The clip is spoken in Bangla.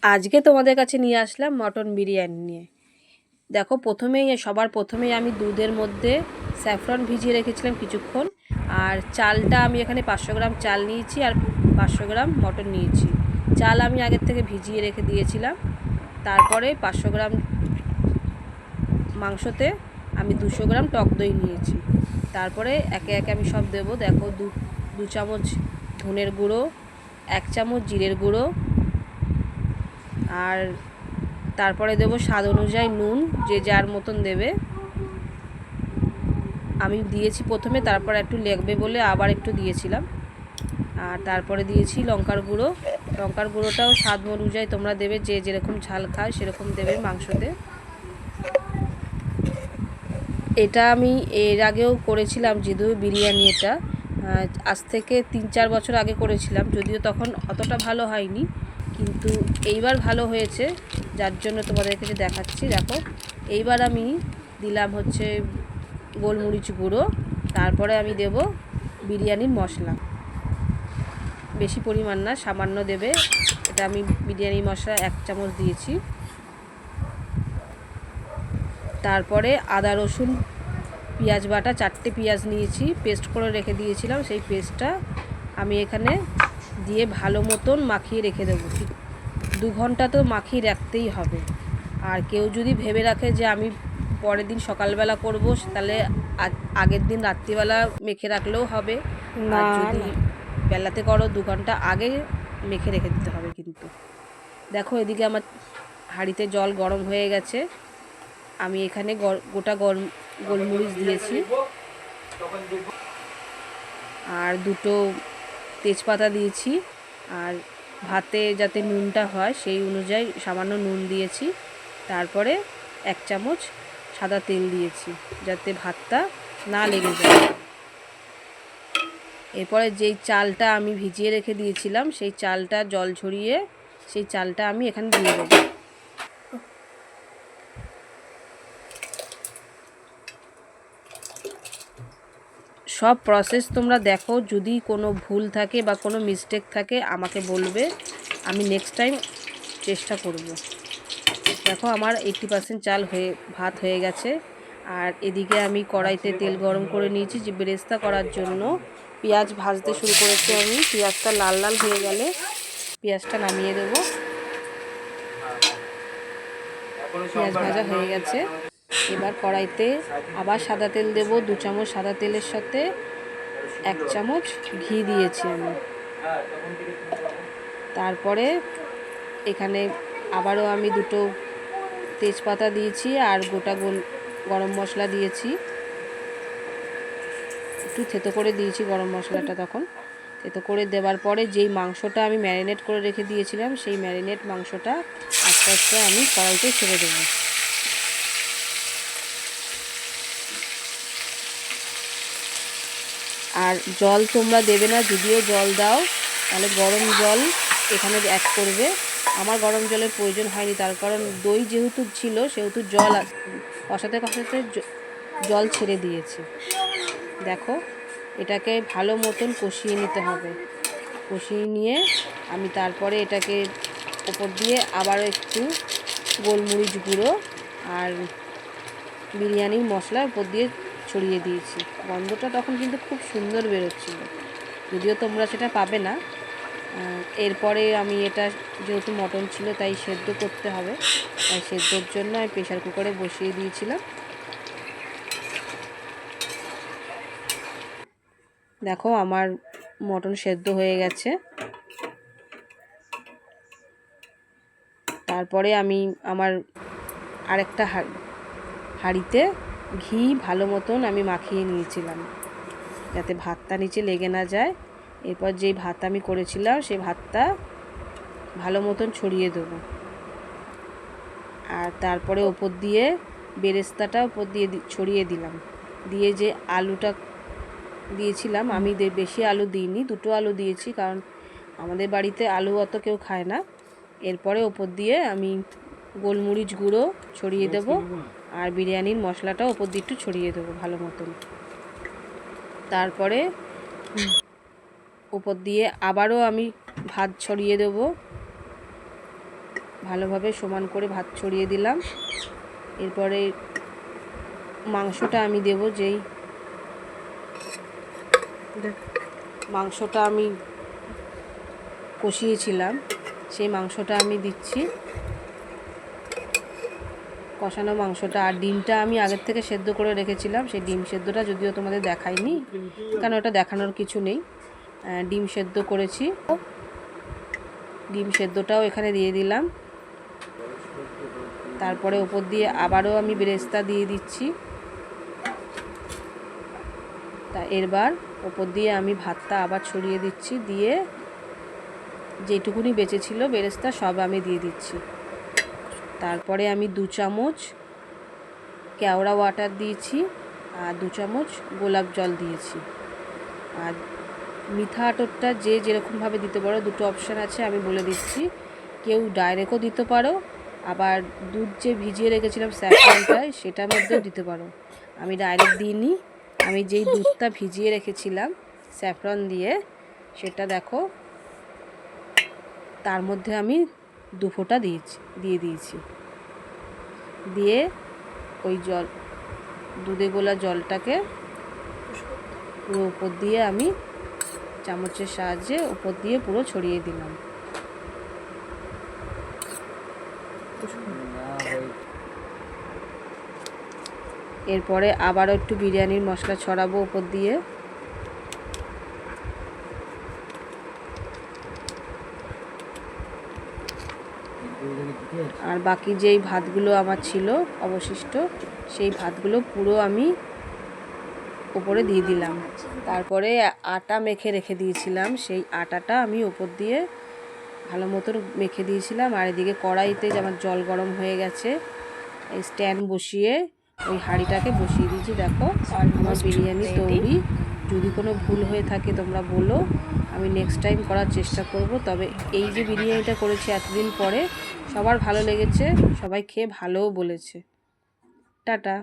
আজকে তোমাদের কাছে নিয়ে আসলাম মটন বিরিয়ানি নিয়ে। দেখো সবার প্রথমেই আমি দুধের মধ্যে স্যাফরন ভিজিয়ে রেখেছিলাম কিছুক্ষণ। আর চালটা আমি এখানে 500 গ্রাম চাল নিয়েছি আর 500 গ্রাম মটন নিয়েছি। চাল আমি আগের থেকে ভিজিয়ে রেখে দিয়েছিলাম। তারপরে 500 গ্রাম মাংসতে আমি 200 গ্রাম টক দই নিয়েছি। তারপরে একে একে আমি সব দেবো। দেখো দু চামচ ধনের গুঁড়ো, 1 চামচ জিরের গুঁড়ো, আর তারপরে দেবো স্বাদ অনুযায়ী নুন, যে যার মতন দেবে। আমি দিয়েছি প্রথমে, তারপর একটু লাগবে বলে আবার একটু দিয়েছিলাম। আর তারপরে দিয়েছি লঙ্কার গুঁড়ো। লঙ্কার গুঁড়োটাও স্বাদ অনুযায়ী তোমরা দেবে, যে যেরকম ঝাল খায় সেরকম দেবে মাংসতে। এটা আমি এর আগেও করেছিলাম যদিও বিরিয়ানি, এটা আজ থেকে 3-4 বছর আগে করেছিলাম, যদিও তখন অতটা ভালো হয়নি, কিন্তু এইবার ভালো হয়েছে, যার জন্য তোমাদের কাছে দেখাচ্ছি। দেখো, এইবার আমি দিলাম হচ্ছে গোলমরিচ গুঁড়ো। তারপরে আমি দেব বিরিয়ানির মশলা, বেশি পরিমাণ না, সামান্য দেবে। এটা আমি বিরিয়ানি মশলা 1 চামচ দিয়েছি। তারপরে আদা রসুন পেঁয়াজ বাটা 4টে পেঁয়াজ নিয়েছি, পেস্ট করে রেখে দিয়েছিলাম, সেই পেস্টটা আমি এখানে দিয়ে ভালো মতন মাখিয়ে রেখে দেবো। 2 ঘন্টা তো মাখিয়ে রাখতেই হবে। আর কেউ যদি ভেবে রাখে যে আমি পরের দিন সকালবেলা করব, তাহলে আগের দিন রাত্রিবেলা মেখে রাখলেও হবে। আর যদি বেলাতে করো 2 ঘন্টা আগে মেখে রেখে দিতে হবে। কিন্তু দেখো, এদিকে আমার হাঁড়িতে জল গরম হয়ে গেছে। আমি এখানে গোটা গোলমরিচ দিয়েছি, আর 2টো তেজপাতা দিয়েছি। আর ভাতে যাতে নুনটা হয় সেই অনুযায়ী সামান্য নুন দিয়েছি। তারপরে 1 চামচ সাদা তেল দিয়েছি, যাতে ভাতটা না লেগে যায়। এরপরে যেই চালটা আমি ভিজিয়ে রেখে দিয়েছিলাম, সেই চালটা জল ঝরিয়ে সেই চালটা আমি এখানে দিয়ে দেবো। সব প্রসেস তোমরা দেখো, যদি কোনো ভুল থাকে বা কোনো মিস্টেক থাকে আমাকে বলবে, আমি নেক্সট টাইম চেষ্টা করব। দেখো, আমার 80% ভাত হয়ে গেছে। আর এদিকে আমি কড়াইতে তেল গরম করে নিয়েছি যে বেরেস্তা করার জন্য। পেঁয়াজ ভাজতে শুরু করেছি আমি। পেঁয়াজটা লাল লাল হয়ে গেলে পেঁয়াজটা নামিয়ে দেবো। পেঁয়াজ ভাজা হয়ে গেছে। এবার কড়াইতে আবার সাদা তেল দেবো। 2 চামচ সাদা তেলের সাথে 1 চামচ ঘি দিয়েছি আমি। তারপরে এখানে আবারও আমি 2টো তেজপাতা দিয়েছি আর গোটা গরম মশলা দিয়েছি। একটু থেতো করে দিয়েছি গরম মশলাটা। তখন থেতো করে দেওয়ার পরে যেই মাংসটা আমি ম্যারিনেট করে রেখে দিয়েছিলাম, সেই ম্যারিনেট মাংসটা আস্তে আস্তে আমি কড়াইতে ছেড়ে দেবো। আর জল তোমরা দেবে না, যদিও জল দাও তাহলে গরম জল এখানে অ্যাড করবে। আমার গরম জলের প্রয়োজন হয়নি, তার কারণ দই যেহেতু ছিল সেহেতু জল কষাতে কষাতে জল ছেড়ে দিয়েছে। দেখো, এটাকে ভালো মতন কষিয়ে নিতে হবে। কষিয়ে নিয়ে আমি তারপরে এটাকে ওপর দিয়ে আবারও একটু গোলমরিচ গুঁড়ো আর বিরিয়ানির মশলা উপর দিয়ে ছড়িয়ে দিয়েছি। গন্ধটা তখন কিন্তু খুব সুন্দর বেরোচ্ছিল, যদিও তোমরা সেটা পাবে না। এরপরে আমি এটা যেহেতু মটন ছিল তাই সেদ্ধ করতে হবে, তাই সেদ্ধর জন্য আমি প্রেশার কুকারে বসিয়ে দিয়েছিলাম। দেখো, আমার মটন সেদ্ধ হয়ে গেছে। তারপরে আমি আমার আরেকটা হাঁড়িতে ঘি ভালো মতন আমি মাখিয়ে নিয়েছিলাম, যাতে ভাতটা নিচে লেগে না যায়। এরপর যেই ভাত আমি করেছিলাম সেই ভাতটা ভালো মতন ছড়িয়ে দেবো। আর তারপরে ওপর দিয়ে বেরেস্তাটা ওপর দিয়ে ছড়িয়ে দিলাম। দিয়ে যে আলুটা দিয়েছিলাম, আমি বেশি আলু দিইনি, 2টো আলু দিয়েছি, কারণ আমাদের বাড়িতে আলু অত কেউ খায় না। এরপরে ওপর দিয়ে আমি গোলমরিচ গুঁড়ো ছড়িয়ে দেবো আর বিরিয়ানির মশলাটাও ওপর দিয়ে একটু ছড়িয়ে দেবো ভালো মতন। তারপরে ওপর দিয়ে আবারও আমি ভাত ছড়িয়ে দেবো। ভালোভাবে সমান করে ভাত ছড়িয়ে দিলাম। এরপরে মাংসটা আমি দেব, যেই মাংসটা আমি কষিয়েছিলাম সেই মাংসটা আমি দিচ্ছি, কষানো মাংসটা। আর ডিমটা আমি আগের থেকে সেদ্ধ করে রেখেছিলাম, সেই ডিম সেদ্ধটা যদিও তোমাদের দেখাইনি, কারণ ওটা দেখানোর কিছু নেই। ডিম সেদ্ধ করেছি, ডিম সেদ্ধটাও এখানে দিয়ে দিলাম। তারপরে ওপর দিয়ে আবারও আমি বেরেস্তা দিয়ে দিচ্ছি। তা এরবার ওপর দিয়ে আমি ভাতটা আবার ছড়িয়ে দিচ্ছি, দিয়ে যেটুকুনি বেঁচেছিল বেরেস্তা সব আমি দিয়ে দিচ্ছি। তারপরে আমি 2 চামচ কেওড়া ওয়াটার দিয়েছি আর 2 চামচ গোলাপ জল দিয়েছি। আর মিঠা আতরটা যে যেরকমভাবে দিতে পারো, দুটো অপশান আছে আমি বলে দিচ্ছি। কেউ ডাইরেক্টও দিতে পারো, আবার দুধ যে ভিজিয়ে রেখেছিলাম স্যাফরনটায় সেটার মধ্যেও দিতে পারো। আমি ডাইরেক্ট দিইনি, আমি যেই দুধটা ভিজিয়ে রেখেছিলাম স্যাফরন দিয়ে, সেটা দেখো তার মধ্যে আমি 2 ফোঁটা দিয়ে দিয়েছি। দিয়ে ওই জল, দুধে গোলা জলটাকে পুরো উপর দিয়ে আমি চামচের সাহায্যে উপর দিয়ে পুরো ছড়িয়ে দিলাম। এরপরে আবারও একটু বিরিয়ানির মশলা ছড়াবো উপর দিয়ে। আর বাকি যেই ভাতগুলো আমার ছিল অবশিষ্ট, সেই ভাতগুলো পুরো আমি উপরে দিয়ে দিলাম। তারপরে আটা মেখে রেখে দিয়েছিলাম, সেই আটাটা আমি উপর দিয়ে ভালো মতো মেখে দিয়েছিলাম। আর এদিকে কড়াইতে আমার জল গরম হয়ে গেছে, এই স্ট্যান্ড বসিয়ে ওই হাঁড়িটাকে বসিয়ে দিয়েছি। দেখো আমার বিরিয়ানি তৈরি। যদি কোনো ভুল হয়ে থাকে তোমরা বলো, আমি নেক্সট টাইম করার চেষ্টা করব। তবে এই যে বিরিয়ানিটা করেছি এতদিন পরে, সবার ভালো লেগেছে, সবাই খেয়ে ভালোও বলেছে। টাটা।